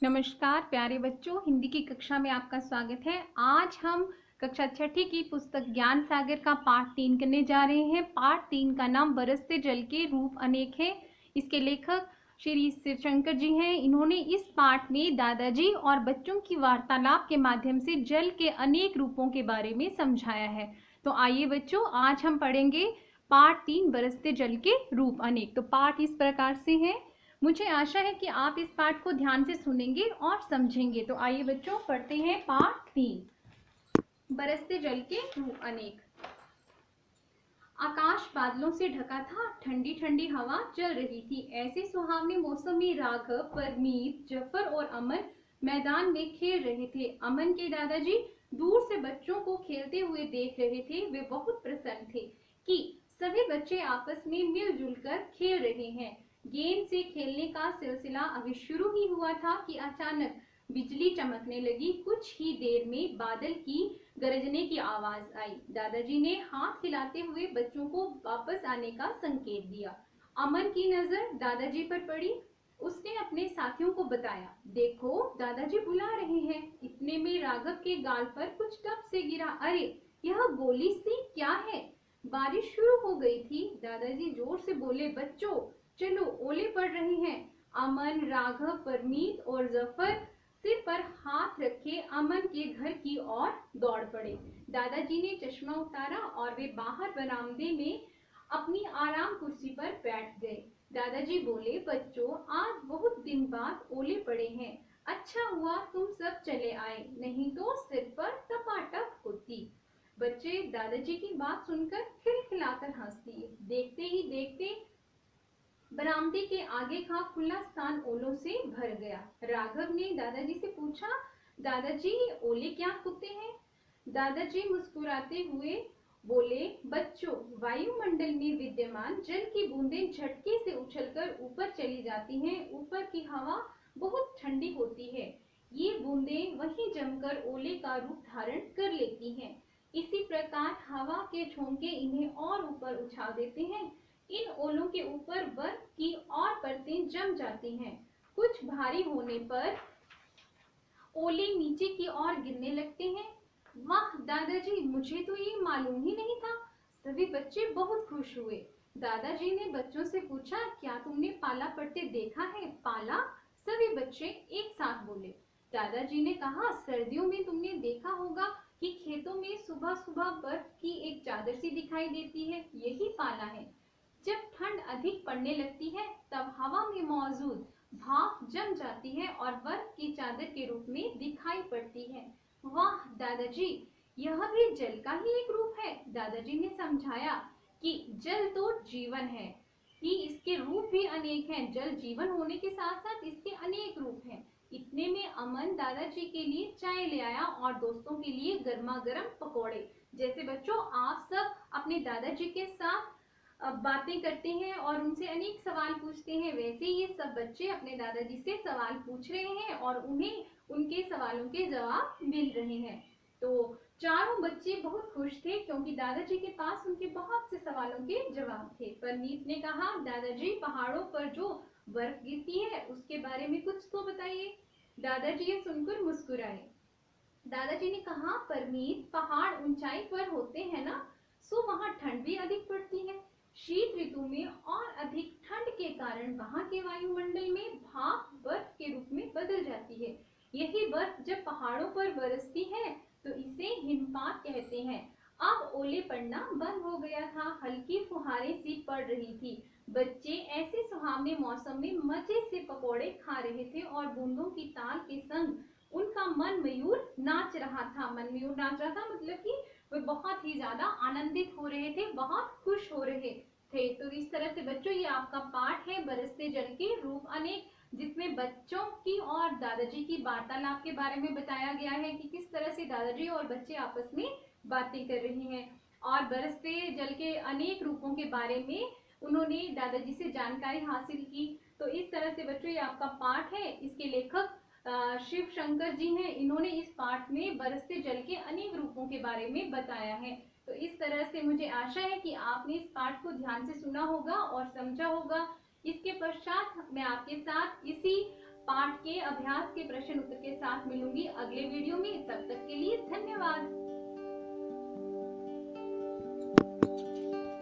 नमस्कार प्यारे बच्चों, हिंदी की कक्षा में आपका स्वागत है। आज हम कक्षा छठी की पुस्तक ज्ञान सागर का पाठ 3 करने जा रहे हैं। पाठ 3 का नाम बरसते जल के रूप अनेक है। इसके लेखक श्री शिवशंकर जी हैं। इन्होंने इस पाठ में दादाजी और बच्चों की वार्तालाप के माध्यम से जल के अनेक रूपों के बारे में समझाया है। तो आइए बच्चों, आज हम पढ़ेंगे पाठ 3 बरसते जल के रूप अनेक। तो पाठ इस प्रकार से है। मुझे आशा है कि आप इस पाठ को ध्यान से सुनेंगे और समझेंगे। तो आइए बच्चों, पढ़ते हैं पाठ 3, बरसते जल के रूप अनेक। आकाश बादलों से ढका था, ठंडी ठंडी हवा चल रही थी। ऐसे सुहावने मौसम में राघव, परमीत, जफर और अमन मैदान में खेल रहे थे। अमन के दादाजी दूर से बच्चों को खेलते हुए देख रहे थे। वे बहुत प्रसन्न थे कि सभी बच्चे आपस में मिलजुल कर खेल रहे हैं। गेंद से खेलने का सिलसिला अभी शुरू ही हुआ था कि अचानक बिजली चमकने लगी। कुछ ही देर में बादल की गरजने की आवाज आई। दादाजी ने हाथ हिलाते हुए बच्चों को वापस आने का संकेत दिया। अमन की नजर दादाजी पर पड़ी। उसने अपने साथियों को बताया, देखो दादाजी बुला रहे हैं। इतने में राघव के गाल पर कुछ टप से गिरा। अरे, यह गोली सी क्या है? बारिश शुरू हो गई थी। दादाजी जोर से बोले, बच्चों चलो, ओले पड़ रहे हैं। अमन, राघव, परमीत और जफर सिर पर हाथ रखे अमन के घर की ओर दौड़ पड़े। दादाजी ने चश्मा उतारा और वे बाहर बरामदे में अपनी आराम कुर्सी पर बैठ गए। दादाजी बोले, बच्चों आज बहुत दिन बाद ओले पड़े हैं। अच्छा हुआ तुम सब चले आए, नहीं तो सिर पर टपाटप होती। बच्चे दादाजी की बात सुनकर खिलखिलाकर हंस दिए। देखते ही देखते बरामदे के आगे का खुला स्थान ओलों से भर गया। राघव ने दादाजी से पूछा, दादाजी ओले क्या होते हैं? दादाजी मुस्कुराते हुए बोले, बच्चों वायुमंडल में विद्यमान जल की बूंदें झटके से उछलकर ऊपर चली जाती हैं। ऊपर की हवा बहुत ठंडी होती है। ये बूंदें वहीं जमकर ओले का रूप धारण कर लेती हैं। इसी प्रकार हवा के झोंके इन्हें और ऊपर उछाल देते हैं। इन ओलों के ऊपर बर्फ की और परतें जम जाती हैं। कुछ भारी होने पर ओले नीचे की ओर गिरने लगते हैं। वाह दादाजी, मुझे तो ये मालूम ही नहीं था। सभी बच्चे बहुत खुश हुए। दादाजी ने बच्चों से पूछा, क्या तुमने पाला पड़ते देखा है? पाला? सभी बच्चे एक साथ बोले। दादाजी ने कहा, सर्दियों में तुमने देखा होगा कि खेतों में सुबह सुबह बर्फ की एक चादर सी दिखाई देती है, यही पाला है। जब ठंड अधिक पड़ने लगती है तब हवा में मौजूद भाप जम जाती है और बर्फ की चादर के रूप में दिखाई पड़ती है। वाह दादाजी, यह भी जल का ही एक रूप है। दादाजी ने समझाया कि जल तो जीवन है, कि इसके रूप भी अनेक हैं। जल जीवन होने के साथ साथ इसके अनेक रूप हैं। इतने में अमन दादाजी के लिए चाय ले आया और दोस्तों के लिए गर्मा गर्म पकौड़े। जैसे बच्चों आप सब अपने दादाजी के साथ बातें करते हैं और उनसे अनेक सवाल पूछते हैं, वैसे ये सब बच्चे अपने दादाजी से सवाल पूछ रहे हैं और उन्हें उनके सवालों के जवाब मिल रहे हैं। तो चारों बच्चे बहुत खुश थे क्योंकि दादाजी के पास उनके बहुत से सवालों के जवाब थे। परनीत ने कहा, दादाजी पहाड़ों पर जो बर्फ गिरती है उसके बारे में कुछ तो बताइए। दादाजी ये सुनकर मुस्कुराए। दादाजी ने कहा, परमीत पहाड़ ऊंचाई पर होते हैं ना, सो वहां ठंड भी अधिक पड़ती है। शीत ऋतु में और अधिक ठंड के कारण वहां के वायुमंडल में भाप बर्फ के रूप में बदल जाती है। यही बर्फ जब पहाड़ों पर बरसती है तो इसे हिमपात कहते हैं। अब ओले पड़ना बंद हो गया था, हल्की फुहारें सी पड़ रही थी। बच्चे ऐसे सुहावने मौसम में मजे से पकौड़े खा रहे थे और बूंदों की ताल के संग उनका मन मयूर नाच रहा था। मन मयूर नाच रहा था मतलब कि वे बहुत ही ज्यादा आनंदित हो रहे थे, बहुत खुश हो रहे थे। तो इस तरह से बच्चों ये आपका पाठ है बरसते जल के रूप अनेक, जिसमें बच्चों की और दादाजी की वार्तालाप के बारे में बताया गया है कि किस तरह से दादाजी और बच्चे आपस में बातें कर रहे हैं और बरसते जल के अनेक रूपों के बारे में उन्होंने दादाजी से जानकारी हासिल की। तो इस तरह से बच्चों ये आपका पाठ है। इसके लेखक शिव शंकर जी हैं। इन्होंने इस पाठ में बरसते जल के अनेक रूपों के बारे में बताया है। तो इस तरह से मुझे आशा है कि आपने इस पाठ को ध्यान से सुना होगा और समझा होगा। इसके पश्चात मैं आपके साथ इसी पाठ के अभ्यास के प्रश्न उत्तर के साथ मिलूंगी अगले वीडियो में। तब तक के लिए